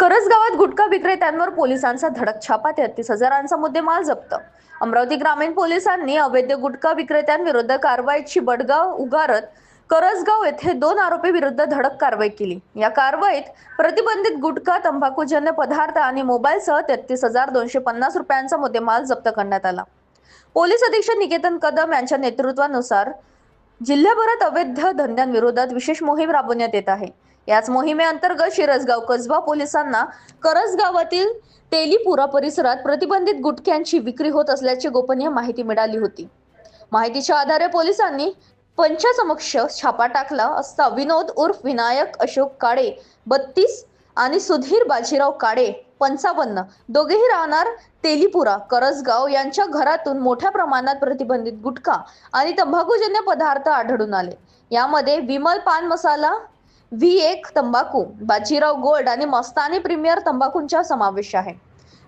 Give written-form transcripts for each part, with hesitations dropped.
करजगावात गुटखा विक्रेत्यांवर पोलिसांचा धडक छापा, 33 हजारांचा मुद्देमाल जप्त. अमरावती ग्रामीण पोलिसांनी अवैध गुटखा विक्रेत्यांविरुद्ध कारवाईची बडगा उगारत करजगाव येथे 2 आरोपी विरुद्ध धडक कारवाई केली. या कारवाईत प्रतिबंधित गुटखा, तंबाखूजन्य पदार्थ आणि मोबाईलसह 33,250 रुपयांचा मुद्देमाल जप्त करण्यात आला. पोलीस अधीक्षक निकेतन कदम यांच्या नेतृत्वानुसार जिल्ह्याभरात अवैध धंद्यांविरोधात विशेष मोहीम राबवण्यात येत आहे. याच मोहिमेअंतर्गत शिरसगाव कसबा पोलिसांना करजगावातील तेलीपुरा परिसरात प्रतिबंधित गुटख्यांची विक्री होत असल्याची गोपनीय माहिती मिळाली होती. माहितीच्या आधारे पोलिसांनी पंचासमक्ष छापा टाकला असता विनोद उर्फ विनायक अशोक काळे 32 आणि सुधीर बाजीराव काळे 55 दोघेही राहणार तेलीपुरा करजगाव यांच्या घरातून मोठ्या प्रमाणात प्रतिबंधित गुटखा आणि तंबाखूजन्य पदार्थ आढळून आले. यामध्ये विमल पान मसाला, V1 तंबाखू, बाजीराव गोल्ड आणि मस्तानी प्रीमियर तंबाखूंचा समावेश आहे.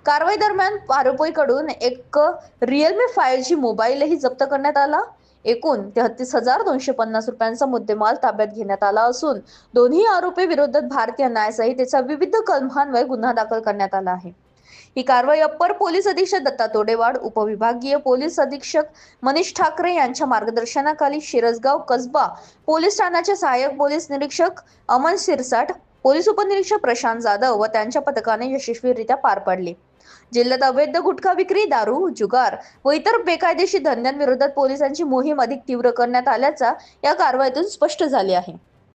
कारवाई दरम्यान आरोपीकडून एक रिअलमी 5G मोबाईलही जप्त करण्यात आला. एकूण 33,250 रुपयांचा मुद्देमाल ताब्यात घेण्यात आला असून दोन्ही आरोपी विरोधात भारतीय न्याय संहितेचा विविध कलमांवर गुन्हा दाखल करण्यात आला आहे. ही कारवाई अप्पर पोलीस अधीक्षक दत्ता तोडेवाड, उपविभागीय पोलीस अधीक्षक मनीष ठाकरे यांच्या मार्गदर्शनाखाली शिरसगाव कसबा पोलीस ठाण्याचे सहाय्यक पोलीस निरीक्षक अमन सिरसाट, पोलीस उपनिरीक्षक प्रशांत जाधव व त्यांच्या पथकाने यशस्वीरित्या पार पाडले. जिल्ह्यात अवैध गुटखा विक्री, दारू, जुगार व इतर बेकायदेशीर धंद्यांविरोधात पोलिसांची मोहीम अधिक तीव्र करण्यात आल्याचा या कारवाईतून स्पष्ट झाले आहे.